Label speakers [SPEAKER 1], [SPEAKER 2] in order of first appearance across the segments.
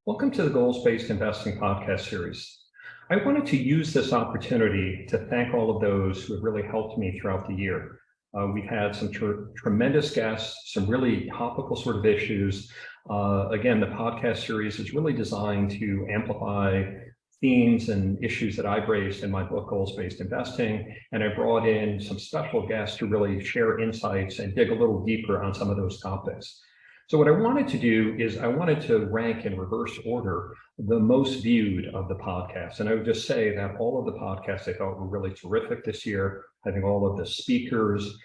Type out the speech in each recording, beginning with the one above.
[SPEAKER 1] Welcome to the Goals-Based Investing podcast series. I wanted to use this opportunity to thank all of those who have really helped me throughout the year. We've had some tremendous guests, some really topical sort of issues. Again, the podcast series is really designed to amplify themes and issues that I've raised in my book, Goals-Based Investing, and I brought in some special guests to really share insights and dig a little deeper on some of those topics. So what I wanted to do is I wanted to rank in reverse order the most viewed of the podcasts. And I would just say that all of the podcasts I thought were really terrific this year. I think all of the speakers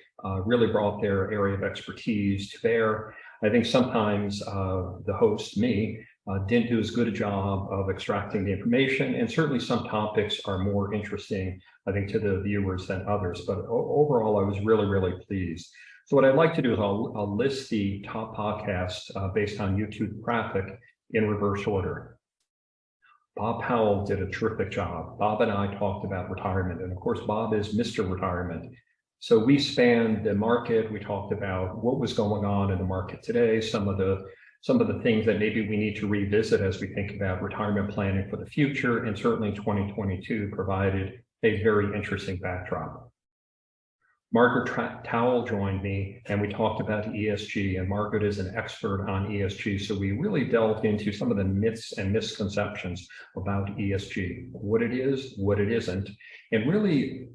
[SPEAKER 1] really brought their area of expertise to bear. I think sometimes the host, me, didn't do as good a job of extracting the information. And certainly some topics are more interesting, I think, to the viewers than others. But overall, I was really, really pleased. So what I'd like to do is I'll list the top podcasts based on YouTube traffic in reverse order. Bob Powell did a terrific job. Bob and I talked about retirement, and of course, Bob is Mr. Retirement. So we spanned the market. We talked about what was going on in the market today, some of the things that maybe we need to revisit as we think about retirement planning for the future, and certainly 2022 provided a very interesting backdrop. Margaret Towell joined me, and we talked about ESG, and Margaret is an expert on ESG. So we really delved into some of the myths and misconceptions about ESG, what it is, what it isn't, and really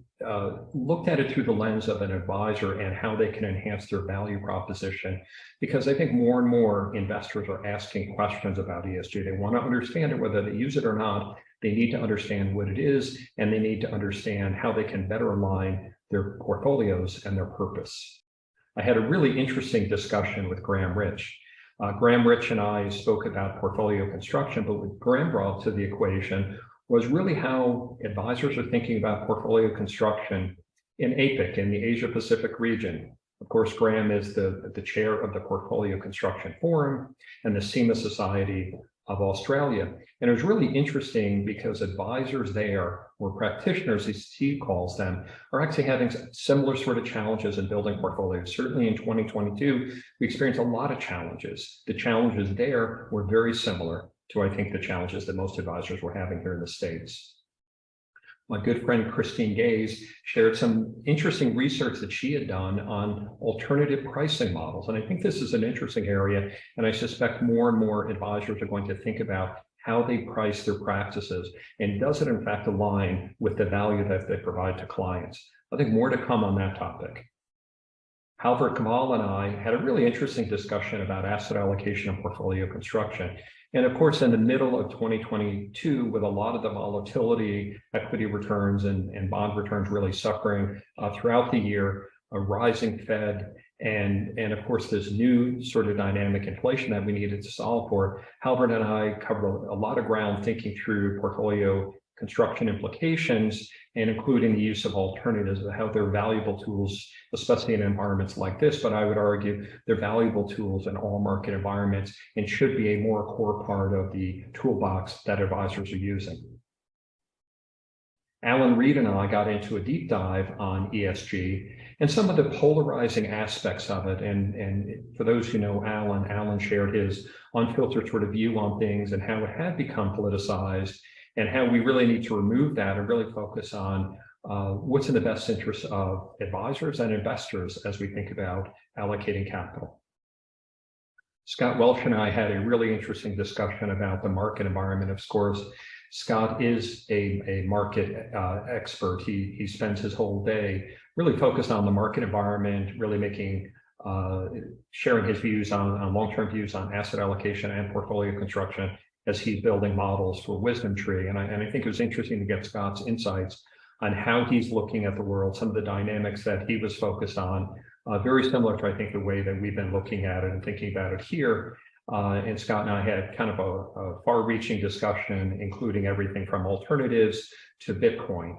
[SPEAKER 1] looked at it through the lens of an advisor and how they can enhance their value proposition. Because I think more and more investors are asking questions about ESG. They want to understand it, whether they use it or not. They need to understand what it is, and they need to understand how they can better align their portfolios and their purpose. I had a really interesting discussion with Graham Rich. Graham Rich and I spoke about portfolio construction, but what Graham brought to the equation was really how advisors are thinking about portfolio construction in APIC, in the Asia Pacific region. Of course, Graham is the chair of the Portfolio Construction Forum and the SEMA Society of Australia. And it was really interesting because advisors there, or practitioners, as he calls them, are actually having similar sort of challenges in building portfolios. Certainly in 2022, we experienced a lot of challenges. The challenges there were very similar to, I think, the challenges that most advisors were having here in the States. My good friend Christine Gaze shared some interesting research that she had done on alternative pricing models. And I think this is an interesting area, and I suspect more and more advisors are going to think about how they price their practices, and does it in fact align with the value that they provide to clients. I think more to come on that topic. Halvard Kamal and I had a really interesting discussion about asset allocation and portfolio construction. And of course, in the middle of 2022, with a lot of the volatility, equity returns and bond returns really suffering throughout the year, a rising Fed, and of course, this new sort of dynamic inflation that we needed to solve for, Halvard and I covered a lot of ground thinking through portfolio construction implications, and including the use of alternatives, how they're valuable tools, especially in environments like this. But I would argue they're valuable tools in all market environments and should be a more core part of the toolbox that advisors are using. Alan Reed and I got into a deep dive on ESG and some of the polarizing aspects of it. And for those who know Alan shared his unfiltered sort of view on things and how it had become politicized, and how we really need to remove that and really focus on what's in the best interest of advisors and investors as we think about allocating capital. Scott Welch and I had a really interesting discussion about the market environment. Of course, Scott is a market expert. He spends his whole day really focused on the market environment, really sharing his views on long-term views on asset allocation and portfolio construction as he's building models for WisdomTree. And I think it was interesting to get Scott's insights on how he's looking at the world, some of the dynamics that he was focused on, very similar to, I think, the way that we've been looking at it and thinking about it here. And Scott and I had kind of a far-reaching discussion, including everything from alternatives to Bitcoin.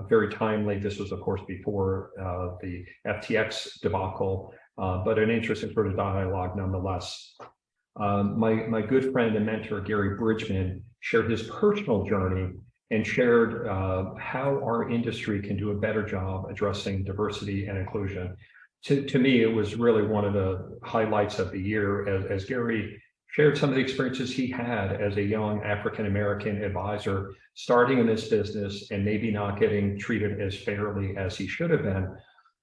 [SPEAKER 1] Very timely. This was, of course, before the FTX debacle, but an interesting sort of dialogue nonetheless. My good friend and mentor, Gary Bridgman, shared his personal journey and shared how our industry can do a better job addressing diversity and inclusion. To me, it was really one of the highlights of the year as Gary shared some of the experiences he had as a young African-American advisor starting in this business and maybe not getting treated as fairly as he should have been.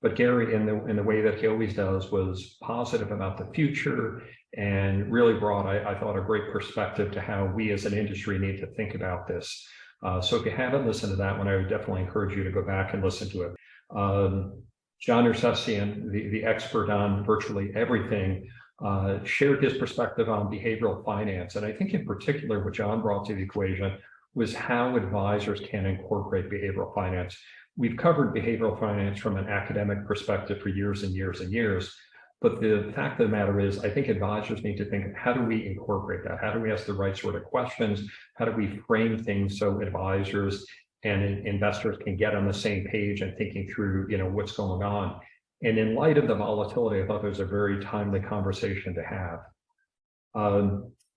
[SPEAKER 1] But Gary, in the way that he always does, was positive about the future and really brought, I thought, a great perspective to how we as an industry need to think about this. So if you haven't listened to that one, I would definitely encourage you to go back and listen to it. John Nersessian, the expert on virtually everything, shared his perspective on behavioral finance. And I think in particular, what John brought to the equation was how advisors can incorporate behavioral finance. We've covered behavioral finance from an academic perspective for years and years and years. But the fact of the matter is, I think advisors need to think, how do we incorporate that? How do we ask the right sort of questions? How do we frame things so advisors and investors can get on the same page and thinking through, what's going on? And in light of the volatility, I thought it was a very timely conversation to have.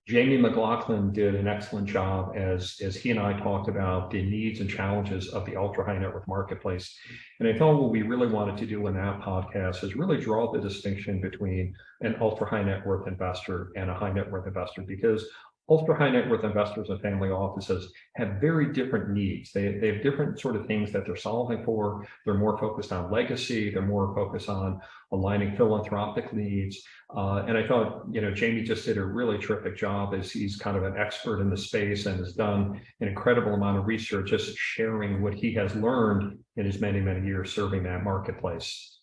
[SPEAKER 1] Jamie McLaughlin did an excellent job as he and I talked about the needs and challenges of the ultra high net worth marketplace. And I thought what we really wanted to do in that podcast is really draw the distinction between an ultra high net worth investor and a high net worth investor, because ultra high net worth investors and family offices have very different needs. They have different sort of things that they're solving for. They're more focused on legacy. They're more focused on aligning philanthropic needs. And I thought, Jamie just did a really terrific job, as he's kind of an expert in the space and has done an incredible amount of research, just sharing what he has learned in his many, many years serving that marketplace.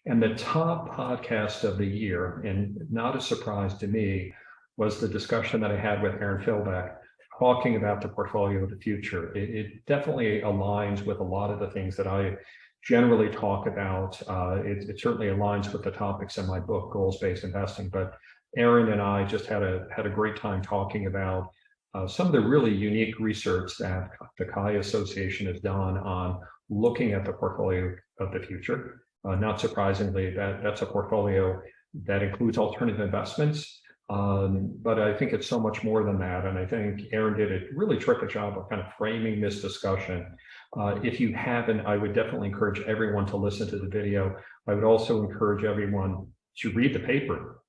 [SPEAKER 1] And the top podcast of the year, and not a surprise to me, was the discussion that I had with Aaron Philbeck, talking about the portfolio of the future. It definitely aligns with a lot of the things that I generally talk about. It certainly aligns with the topics in my book, Goals-Based Investing. But Aaron and I just had a great time talking about some of the really unique research that the CAIA Association has done on looking at the portfolio of the future. Not surprisingly, that's a portfolio that includes alternative investments. But I think it's so much more than that. And I think Aaron did a really terrific job of kind of framing this discussion. If you haven't, I would definitely encourage everyone to listen to the video. I would also encourage everyone to read the paper.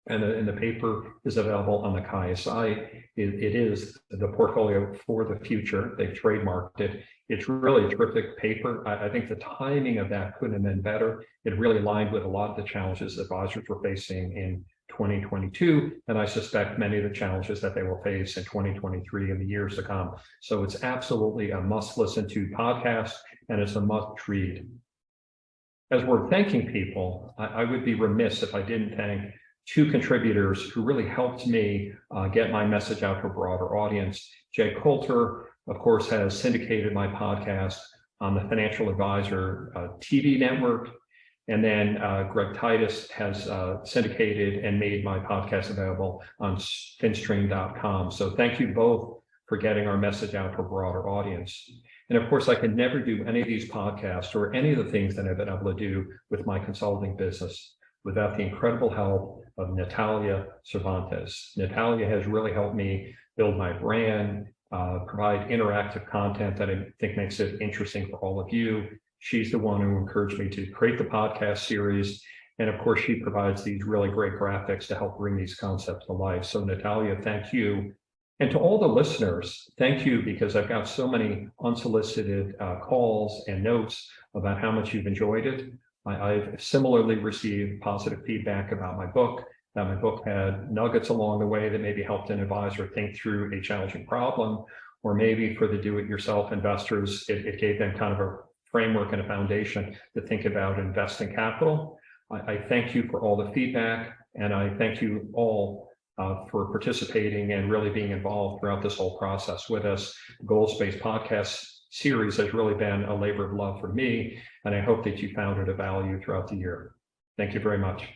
[SPEAKER 1] And the paper is available on the CAIA site. It is the portfolio for the future. They've trademarked it. It's really a terrific paper. I think the timing of that couldn't have been better. It really aligned with a lot of the challenges advisors were facing in 2022, and I suspect many of the challenges that they will face in 2023 and the years to come. So it's absolutely a must listen to podcast, and it's a must read. As we're thanking people, I would be remiss if I didn't thank two contributors who really helped me get my message out to a broader audience. Jay Coulter, of course, has syndicated my podcast on the Financial Advisor TV network. And then Greg Titus has syndicated and made my podcast available on finstream.com. So thank you both for getting our message out to a broader audience. And of course, I could never do any of these podcasts or any of the things that I've been able to do with my consulting business without the incredible help of Natalia Cervantes. Natalia has really helped me build my brand, provide interactive content that I think makes it interesting for all of you. She's the one who encouraged me to create the podcast series. And of course, she provides these really great graphics to help bring these concepts to life. So Natalia, thank you. And to all the listeners, thank you, because I've got so many unsolicited calls and notes about how much you've enjoyed it. I've similarly received positive feedback about my book, that my book had nuggets along the way that maybe helped an advisor think through a challenging problem, or maybe for the do-it-yourself investors, it gave them kind of a framework and a foundation to think about investing capital. I thank you for all the feedback, and I thank you all for participating and really being involved throughout this whole process with us. The Goals-Based Podcast series has really been a labor of love for me, and I hope that you found it of value throughout the year. Thank you very much.